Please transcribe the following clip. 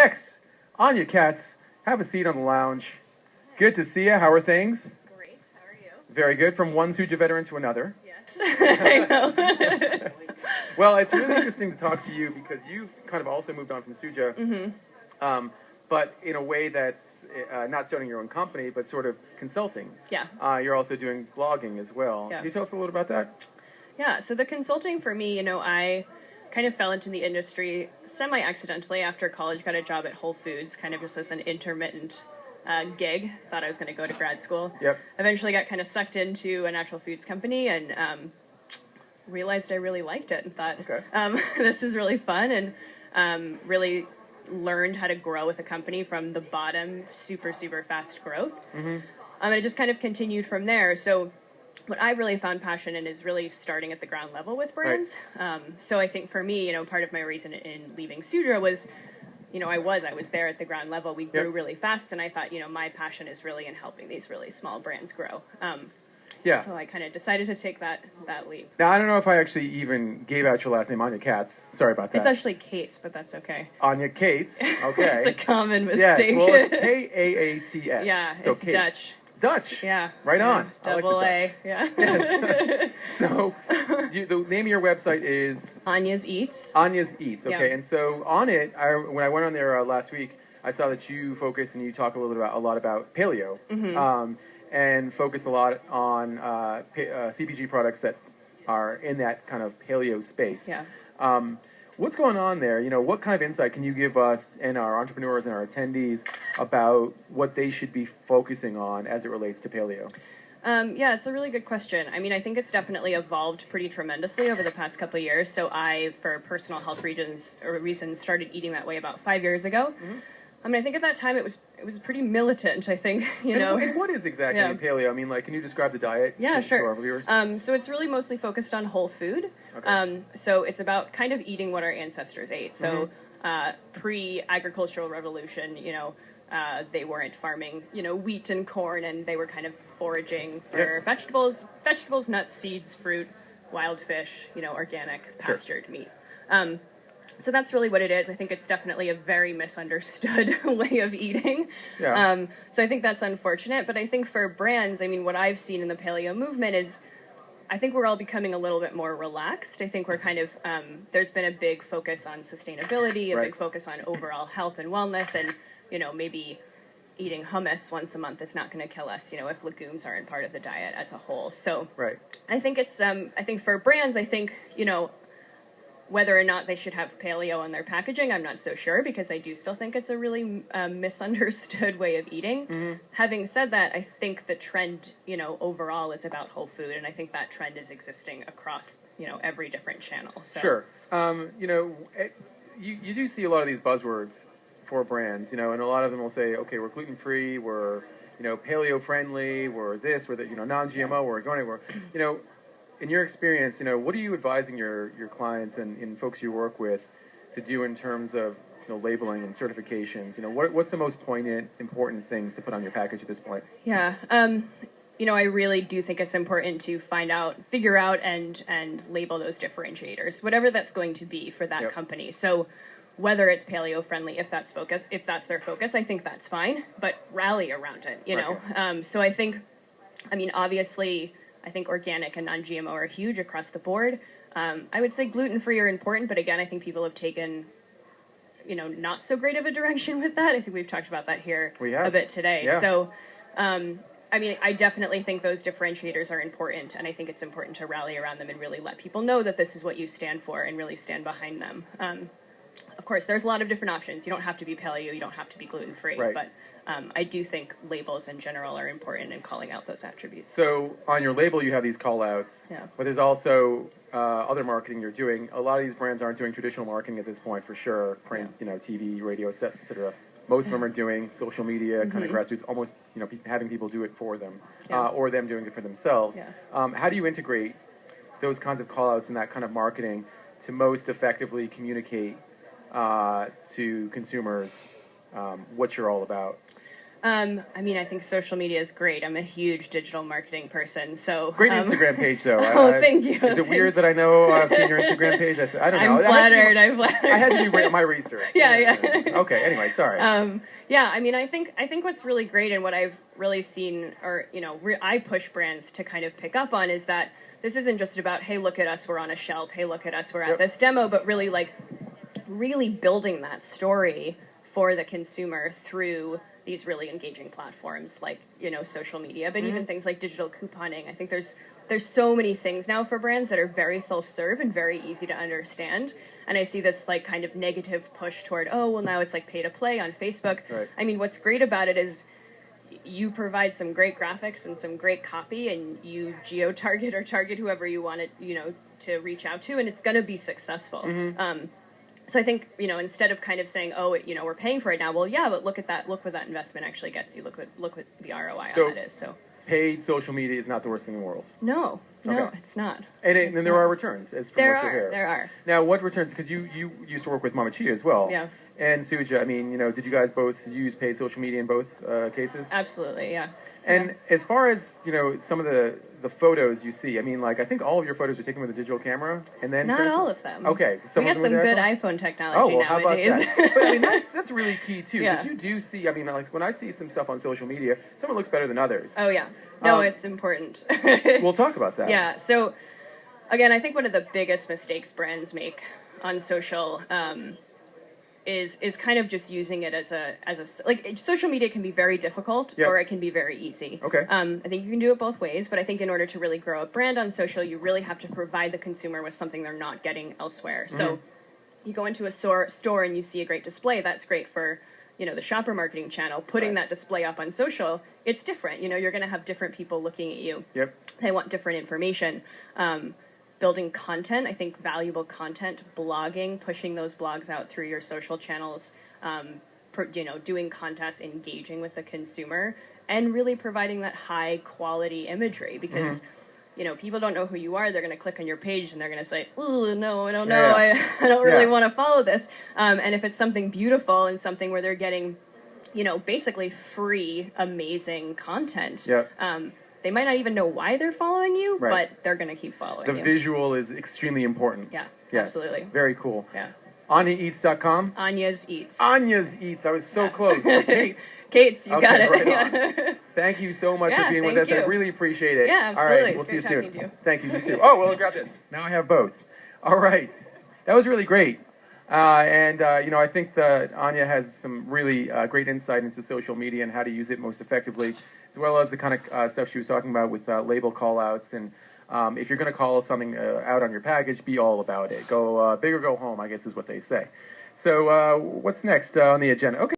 next, Anya Kaats, have a seat on the lounge. Good to see you. How are things? Great. How are you? Very good. From one Suja veteran to another. Yes. I know. Well, it's really interesting to talk to you because you've kind of also moved on from Suja, but in a way that's not starting your own company, but sort of consulting. Yeah. You're also doing blogging as well. Yeah. Can you tell us a little about that? Yeah. So the consulting for me, I kind of fell into the industry semi-accidentally after college. Got a job at Whole Foods, kind of just as an intermittent gig. Thought I was going to go to grad school. Yep. Eventually got kind of sucked into a natural foods company and realized I really liked it and thought, okay. This is really fun, and really learned how to grow with a company from the bottom, super, super fast growth. And it just kind of continued from there. So what I really found passion in is really starting at the ground level with brands. Right. So I think for me, part of my reason in leaving Suja was, I was there at the ground level. We grew really fast, and I thought, my passion is really in helping these really small brands grow. Yeah. So I kind of decided to take that leap. Now, I don't know if I actually even gave out your last name, Anya Kaats. Sorry about that. It's actually Kaats, but that's okay. Anya Kaats. Okay. It's a common mistake. Yes, well, it's Kaats. Yeah, so it's Kaats. Dutch. Dutch. Yeah. Right on. Double I like A. Yeah. Yes. So, the name of your website is? Anyas Eats. Anyas Eats. Okay. Yeah. And so on it, when I went on there last week, I saw that you focus and you talk a lot about paleo. And focus a lot on CPG products that are in that kind of paleo space. Yeah. What's going on there? What kind of insight can you give us and our entrepreneurs and our attendees about what they should be focusing on as it relates to paleo? Yeah, it's a really good question. I mean, I think it's definitely evolved pretty tremendously over the past couple of years. So I, for personal health reasons, started eating that way about 5 years ago. I mean, I think at that time it was pretty militant, I think, And what is exactly paleo? I mean, can you describe the diet? Yeah, sure. To our viewers? So it's really mostly focused on whole food. Okay. So it's about kind of eating what our ancestors ate. So pre-agricultural revolution, they weren't farming, wheat and corn, and they were kind of foraging for vegetables, nuts, seeds, fruit, wild fish, organic, pastured meat. So that's really what it is. I think it's definitely a very misunderstood way of eating. Yeah. So I think that's unfortunate. But I think for brands, I mean, what I've seen in the paleo movement is I think we're all becoming a little bit more relaxed. I think we're kind of, there's been a big focus on sustainability, a big focus on overall health and wellness, and, maybe eating hummus once a month is not going to kill us, if legumes aren't part of the diet as a whole. So I think it's, I think for brands, I think, whether or not they should have paleo on their packaging, I'm not so sure, because I do still think it's a really misunderstood way of eating. Having said that, I think the trend, overall is about whole food, and I think that trend is existing across, every different channel. So. Sure. You do see a lot of these buzzwords for brands, and a lot of them will say, okay, we're gluten-free, we're, paleo-friendly, we're this, we're the, non-GMO, we're going, in your experience, what are you advising your clients and folks you work with to do in terms of labeling and certifications? What's the most poignant, important things to put on your package at this point? Yeah, I really do think it's important to figure out and label those differentiators, whatever that's going to be for that company. So whether it's paleo friendly, if that's their focus, I think that's fine, but rally around it, know. So I think, obviously, I think organic and non-GMO are huge across the board. I would say gluten-free are important, but again, I think people have taken, not so great of a direction with that. I think we've talked about that here a bit today. Yeah. So, I definitely think those differentiators are important, and I think it's important to rally around them and really let people know that this is what you stand for and really stand behind them. Of course, there's a lot of different options. You don't have to be paleo, you don't have to be gluten-free, but I do think labels in general are important in calling out those attributes. So on your label, you have these call-outs, but there's also other marketing you're doing. A lot of these brands aren't doing traditional marketing at this point, for sure. Print, TV, radio, etc. Most of them are doing social media, kind of grassroots, almost, having people do it for them, or them doing it for themselves. How do you integrate those kinds of call-outs and that kind of marketing to most effectively communicate to consumers what you're all about? I mean, I think social media is great. I'm a huge digital marketing person, so great Instagram page though. Thank you. Is it weird that I know I've seen your Instagram page? I don't know. I'm flattered. I had to do my research. Yeah. Okay. Anyway, sorry. Yeah. I mean, I think what's really great and what I've really seen, or I push brands to kind of pick up on is that this isn't just about, hey, look at us, we're on a shelf. Hey, look at us, we're at this demo, but really really building that story for the consumer through these really engaging platforms like social media, but even things like digital couponing. I think there's so many things now for brands that are very self-serve and very easy to understand. And I see this kind of negative push toward, oh well, now it's pay to play on Facebook. Right. I mean, what's great about it is you provide some great graphics and some great copy, and you geo-target or target whoever you want it to reach out to, and it's going to be successful. So I think, instead of kind of saying, oh, we're paying for it now. Well, yeah, but look at that. Look what that investment actually gets you. Look what the ROI on that is. So paid social media is not the worst thing in the world. No, it's not. And then there are returns. As from there what are. There are. Now, what returns? Because you used to work with Mama Chia as well. Yeah. And Suja, I mean, did you guys both use paid social media in both cases? Absolutely, yeah. And as far as some of the photos you see, I mean, I think all of your photos are taken with a digital camera, and then not all of them. Okay, we got some good iPhone technology nowadays. How about that? But I mean, that's really key too, because Yeah. you do see. I mean, when I see some stuff on social media, some looks better than others. Oh yeah, no, it's important. We'll talk about that. Yeah. So again, I think one of the biggest mistakes brands make on social is kind of just using it as a social media can be very difficult or it can be very easy. Okay. I think you can do it both ways, but I think in order to really grow a brand on social, you really have to provide the consumer with something they're not getting elsewhere. So you go into a store and you see a great display, that's great for the shopper marketing channel. Putting that display up on social, it's different. You're going to have different people looking at you. Yep. They want different information. Building content, I think valuable content, blogging, pushing those blogs out through your social channels, doing contests, engaging with the consumer, and really providing that high quality imagery, because people don't know who you are. They're going to click on your page and they're going to say, "Ooh, no, I don't know. I don't really want to follow this." And if it's something beautiful and something where they're getting, basically free, amazing content. Yep. They might not even know why they're following you, but they're going to keep following you. The visual is extremely important. Yeah, yes. Absolutely. Very cool. Yeah. AnyaEats.com? Anyas Eats. Anyas Eats. I was so close. So Kaats. Kaats, you got it. Right on. Thank you so much for being with us. I really appreciate it. Yeah, absolutely. All right, we'll see you soon. You. Thank you. You too. Oh, well, grab this. Now I have both. All right. That was really great. I think that Anya has some really great insight into social media and how to use it most effectively, as well as the kind of stuff she was talking about with label call-outs. And if you're going to call something out on your package, be all about it. Go big or go home, I guess is what they say. So what's next on the agenda? Okay.